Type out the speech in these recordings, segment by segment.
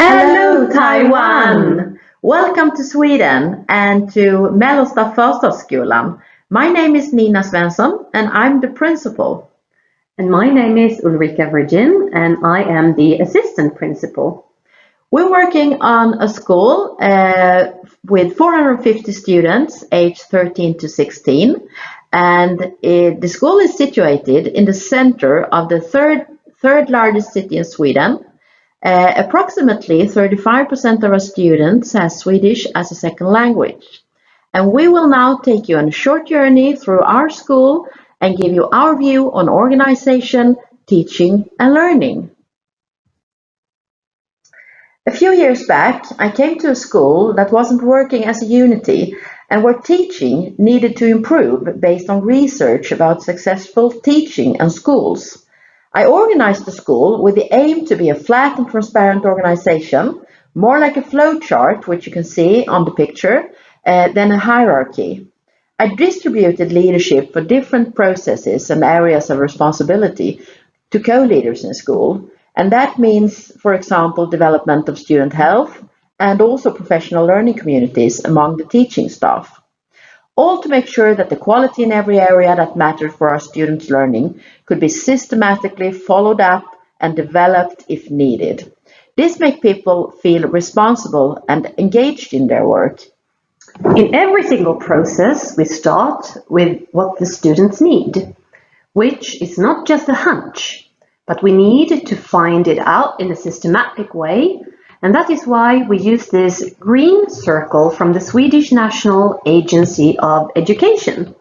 Hello Taiwan! Welcome to Sweden and to rstadsskolan. My name is Nina Svensson and I'm the principal. And my name is Ulrika Wirgin and I am the assistant principal. We're working on a school with 450 students aged 13 to 16, and the school is situated in the center of the third largest city in Sweden. Approximately 35% of our students have Swedish as a second language. And we will now take you on a short journey through our school and give you our view on organization, teaching and learning. A few years back, I came to a school that wasn't working as a unity and where teaching needed to improve based on research about successful teaching and schools. I organized the school with the aim to be a flat and transparent organization, more like a flow chart, which you can see on the picture, than a hierarchy. I distributed leadership for different processes and areas of responsibility to co-leaders in school. And that means, for example, development of student health and also professional learning communities among the teaching staff. All to make sure that the quality in every area that mattered for our students' learning could be systematically followed up and developed if needed. This makes people feel responsible and engaged in their work. In every single process, we start with what the students need, which is not just a hunch, but we need to find it out in a systematic way. And that is why we use this green circle from the Swedish National Agency of Education.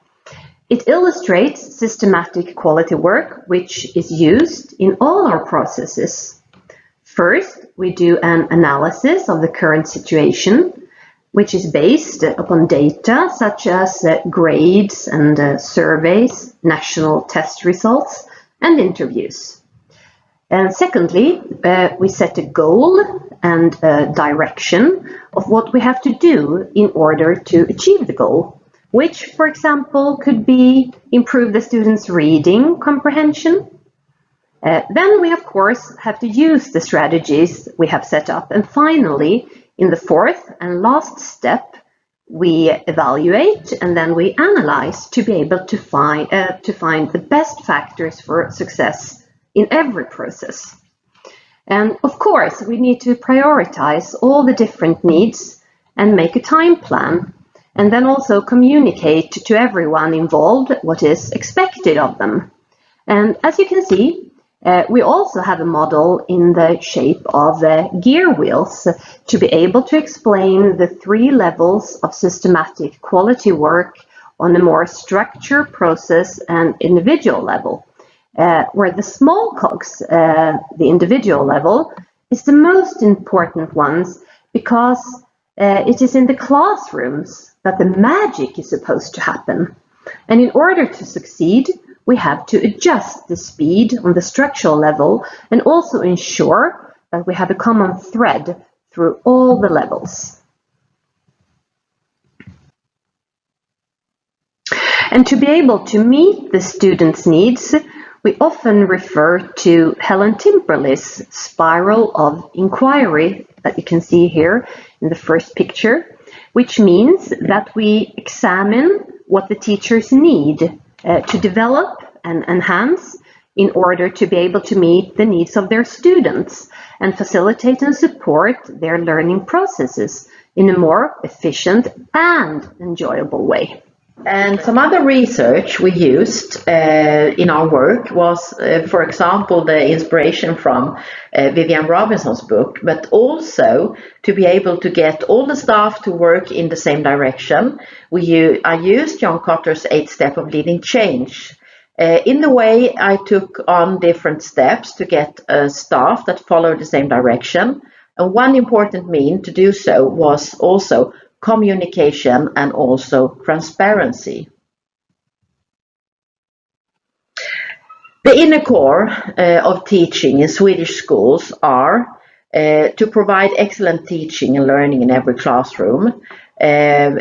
It illustrates systematic quality work, which is used in all our processes. First, we do an analysis of the current situation, which is based upon data such as grades and surveys, national test results, and interviews. And secondly, we set a goal and a direction of what we have to do in order to achieve the goal, which, for example, could be improve the students' reading comprehension. Then we, of course, have to use the strategies we have set up. And finally, in the fourth and last step, we evaluate and then we analyze to be able to find the best factors for success in every process. And of course, we need to prioritize all the different needs and make a time plan, and then also communicate to everyone involved what is expected of them. And as you can see, we also have a model in the shape of gear wheels to be able to explain the 3 levels of systematic quality work on a more structured process and individual level. Where the small cogs, the individual level, is the most important ones because it is in the classrooms that the magic is supposed to happen. And in order to succeed, we have to adjust the speed on the structural level and also ensure that we have a common thread through all the levels. And to be able to meet the students' needs, we often refer to Helen Timperley's spiral of inquiry that you can see here in the first picture, which means that we examine what the teachers need to develop and enhance in order to be able to meet the needs of their students and facilitate and support their learning processes in a more efficient and enjoyable way. And some other research we used in our work was, for example, the inspiration from Vivian Robinson's book, but also to be able to get all the staff to work in the same direction. I used John Cotter's 8 steps of leading change. In the way I took on different steps to get staff that followed the same direction. And one important means to do so was also communication and also transparency. The inner core of teaching in Swedish schools are to provide excellent teaching and learning in every classroom,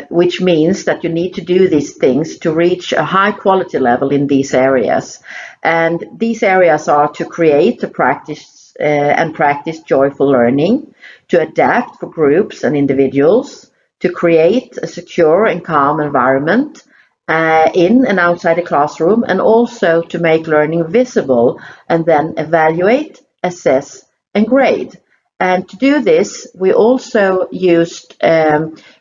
which means that you need to do these things to reach a high quality level in these areas. And these areas are to create a practice and practice joyful learning, to adapt for groups and individuals, to create a secure and calm environment in and outside the classroom, and also to make learning visible and then evaluate, assess, and grade. And to do this, we also used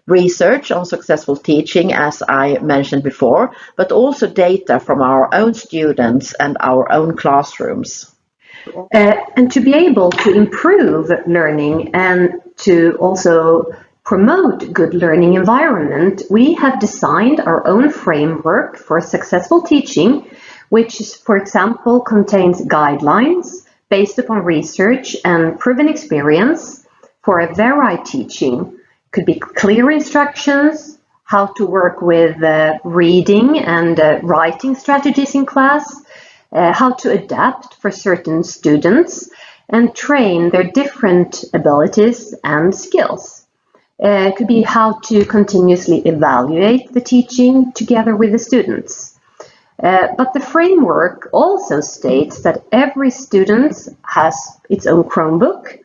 research on successful teaching, as I mentioned before, but also data from our own students and our own classrooms. And to be able to improve learning and to also promote good learning environment, we have designed our own framework for successful teaching, which, for example, contains guidelines based upon research and proven experience for a varied teaching. Could be clear instructions, how to work with reading and writing strategies in class, how to adapt for certain students and train their different abilities and skills. It could be how to continuously evaluate the teaching together with the students. But the framework also states that every student has its own Chromebook,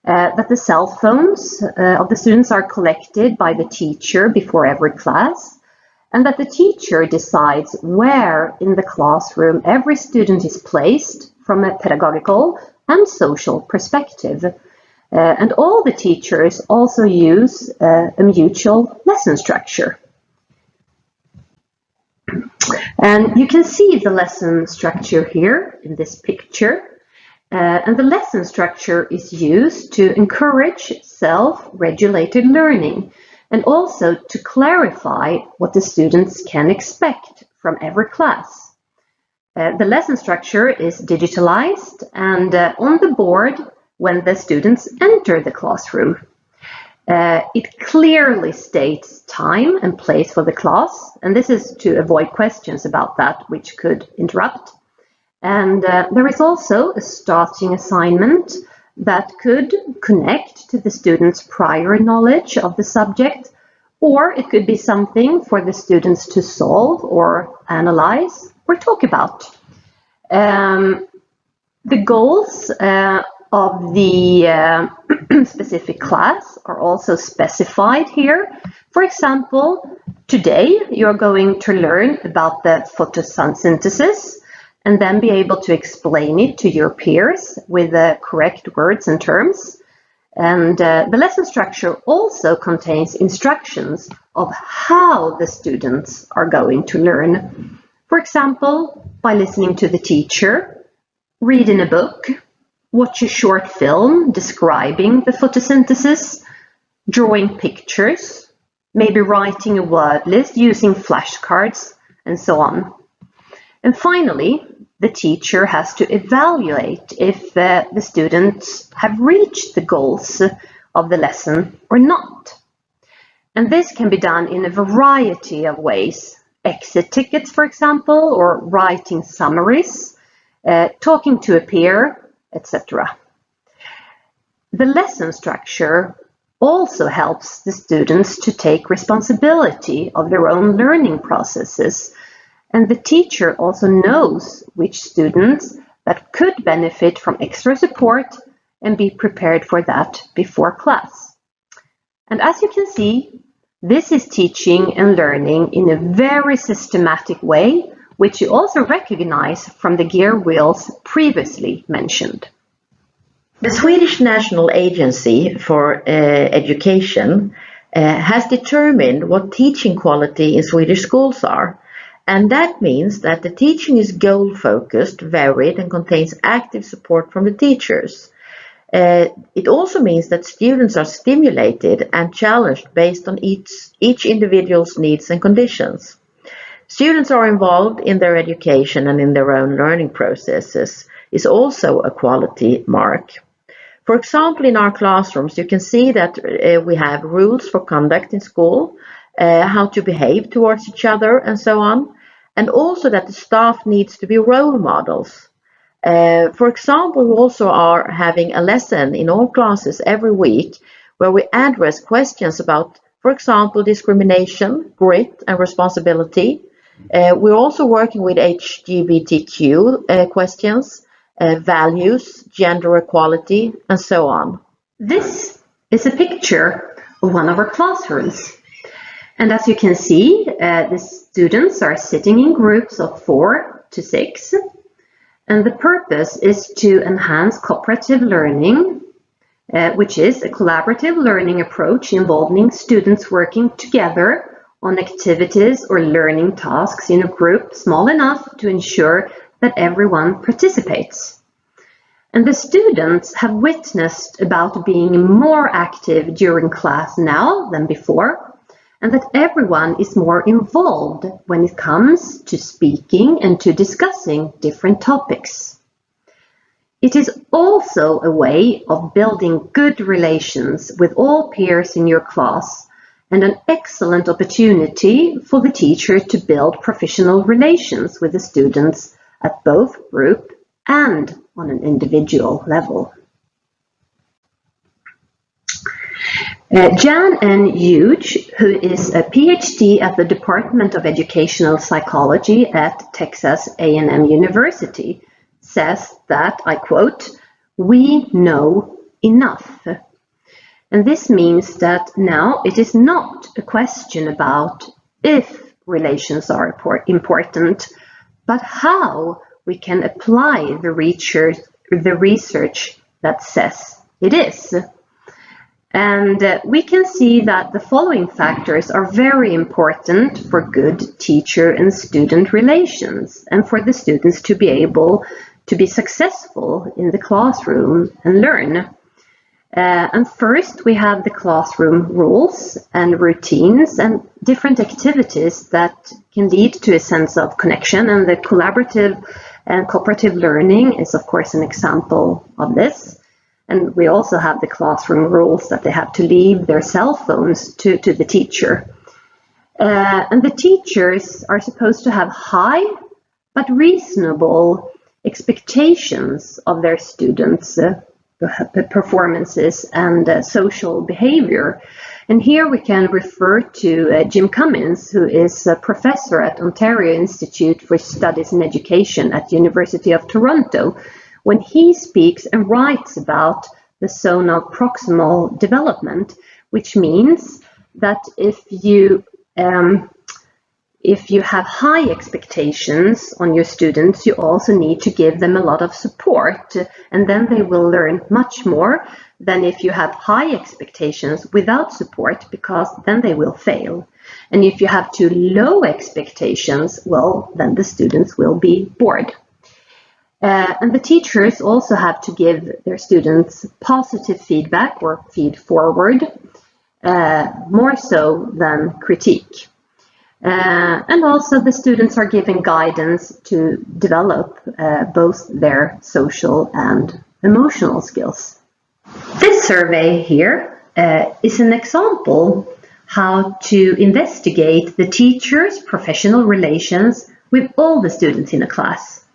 that the cell phones of the students are collected by the teacher before every class, and that the teacher decides where in the classroom every student is placed from a pedagogical and social perspective. And all the teachers also use a mutual lesson structure. And you can see the lesson structure here in this picture. And the lesson structure is used to encourage self-regulated learning and also to clarify what the students can expect from every class. The lesson structure is digitalized and on the board when the students enter the classroom. It clearly states time and place for the class, and this is to avoid questions about that which could interrupt. And there is also a starting assignment that could connect to the students' prior knowledge of the subject, or it could be something for the students to solve or analyze or talk about. The goals of the specific class are also specified here. For example, today you're going to learn about the photosynthesis and then be able to explain it to your peers with the correct words and terms. And the lesson structure also contains instructions of how the students are going to learn. For example, by listening to the teacher, reading a book, watch a short film describing the photosynthesis, drawing pictures, maybe writing a word list using flashcards, and so on. And finally, the teacher has to evaluate if the students have reached the goals of the lesson or not. And this can be done in a variety of ways. Exit tickets, for example, or writing summaries, talking to a peer, etc. The lesson structure also helps the students to take responsibility of their own learning processes, and the teacher also knows which students that could benefit from extra support and be prepared for that before class. And as you can see, this is teaching and learning in a very systematic way, which you also recognize from the gear wheels previously mentioned. The Swedish National Agency for Education has determined what teaching quality in Swedish schools are. And that means that the teaching is goal-focused, varied, and contains active support from the teachers. It also means that students are stimulated and challenged based on each individual's needs and conditions. Students are involved in their education and in their own learning processes is also a quality mark. For example, in our classrooms, you can see that we have rules for conduct in school, how to behave towards each other, and so on, and also that the staff needs to be role models. For example, we also are having a lesson in all classes every week where we address questions about, for example, discrimination, grit, and responsibility. We're also working with LGBTQ questions, values, gender equality, and so on. This is a picture of one of our classrooms. And as you can see, the students are sitting in groups of 4 to 6. And the purpose is to enhance cooperative learning, which is a collaborative learning approach involving students working together on activities or learning tasks in a group small enough to ensure that everyone participates. And the students have witnessed about being more active during class now than before, and that everyone is more involved when it comes to speaking and to discussing different topics. It is also a way of building good relations with all peers in your class and an excellent opportunity for the teacher to build professional relations with the students at both group and on an individual level. Jan N. Huge, who is a PhD at the Department of Educational Psychology at Texas A&M University, says that, I quote, "We know enough." And this means that now it is not a question about if relations are important, but how we can apply the research that says it is. And we can see that the following factors are very important for good teacher and student relations and for the students to be able to be successful in the classroom and learn. And first, we have the classroom rules and routines and different activities that can lead to a sense of connection, and the collaborative and cooperative learning is, of course, an example of this. And we also have the classroom rules that they have to leave their cell phones to the teacher. And the teachers are supposed to have high but reasonable expectations of their students' performances and social behavior. And here we can refer to Jim Cummins, who is a professor at Ontario Institute for Studies in Education at the University of Toronto, when he speaks and writes about the zone of proximal development, which means that if you have high expectations on your students, you also need to give them a lot of support, and then they will learn much more than if you have high expectations without support, because then they will fail. And if you have too low expectations, well, then the students will be bored. And the teachers also have to give their students positive feedback or feed forward, more so than critique. And also the students are given guidance to develop both their social and emotional skills. This survey here is an example how to investigate the teacher's professional relations with all the students in a class.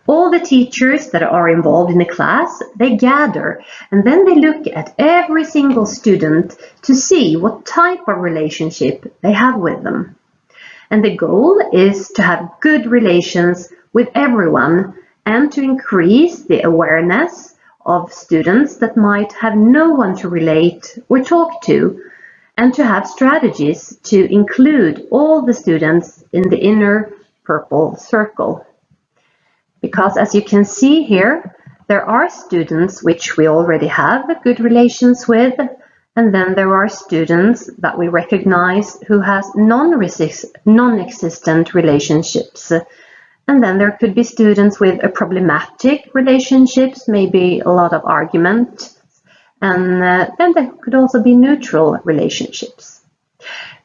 All the teachers that are involved in the class, they gather and then they look at every single student to see what type of relationship they have with them. And the goal is to have good relations with everyone and to increase the awareness of students that might have no one to relate or talk to, and to have strategies to include all the students in the inner purple circle. Because as you can see here, there are students which we already have good relations with, and then there are students that we recognize who has non-existent relationships. And then there could be students with a problematic relationships, maybe a lot of argument, and then there could also be neutral relationships.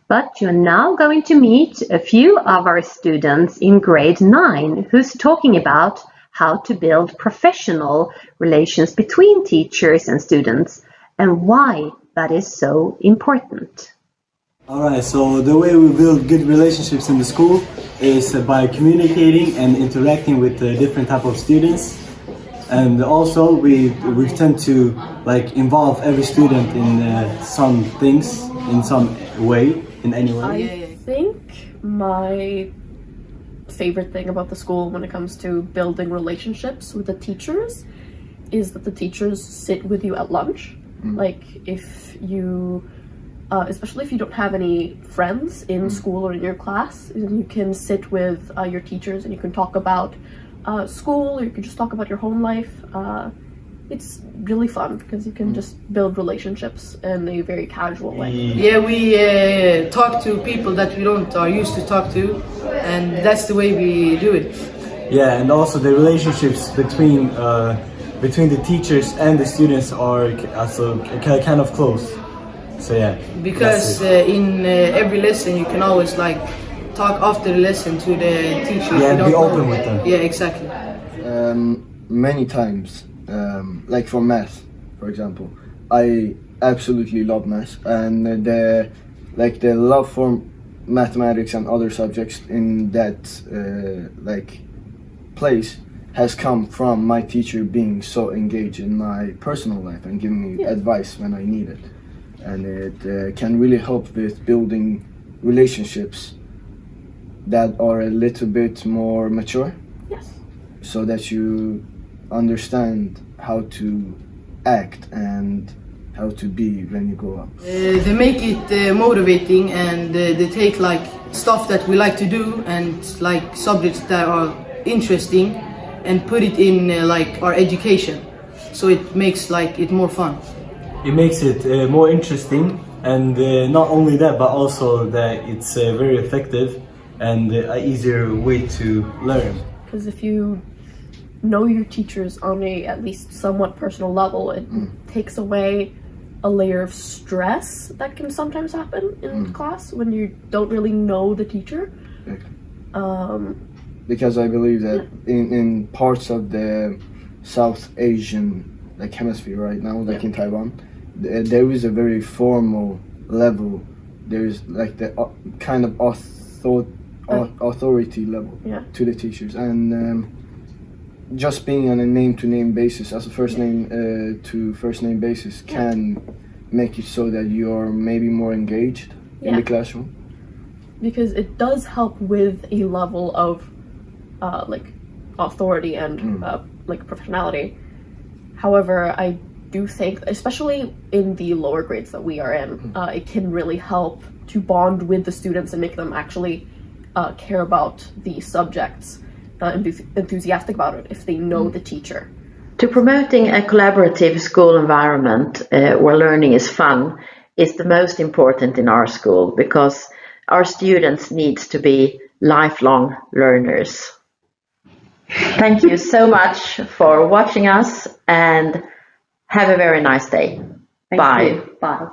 But you're now going to meet a few of our students in grade 9 who's talking about how to build professional relations between teachers and students and why that is so important. Alright, so the way we build good relationships in the school is by communicating and interacting with different type of students. And also we tend to involve every student in some things, in some way, in any way. I think my favorite thing about the school when it comes to building relationships with the teachers is that the teachers sit with you at lunch. Like if you, especially if you don't have any friends in school or in your class, you can sit with your teachers and you can talk about school, or you can just talk about your home life. It's really fun because you can just build relationships in a very casual way. Yeah, we talk to people that we don't are used to talk to, and that's the way we do it. Yeah, and also the relationships between the teachers and the students are also kind of close. So yeah. Because in every lesson you can always like talk after the lesson to the teacher. Yeah, and be open with them. Yeah, exactly. Many times. Like for math, for example, I absolutely love math, and the love for mathematics and other subjects in that place has come from my teacher being so engaged in my personal life and giving me advice when I need it, and it can really help with building relationships that are a little bit more mature. Yes. So that you understand how to act and how to be when you grow up. They make it motivating, and they take like stuff that we like to do and like subjects that are interesting and put it in like our education, so it makes like it more fun. It makes it more interesting, and not only that, but also that it's very effective and an easier way to learn. Because if you know your teachers on a at least somewhat personal level, it takes away a layer of stress that can sometimes happen in class when you don't really know the teacher. Because I believe that in parts of the South Asian hemisphere right now, in Taiwan, there is a very formal level. There is like the kind of authority level to the teachers, and just being on a name-to-name basis, as a first name to first name basis, can make it so that you're maybe more engaged in the classroom. Because it does help with a level of authority and professionality. However, I do think, especially in the lower grades that we are in, it can really help to bond with the students and make them actually care about the subjects and be enthusiastic about it if they know the teacher. To promoting a collaborative school environment where learning is fun is the most important in our school, because our students need to be lifelong learners. Thank you so much for watching us, and have a very nice day. Thank Bye. you. Bye.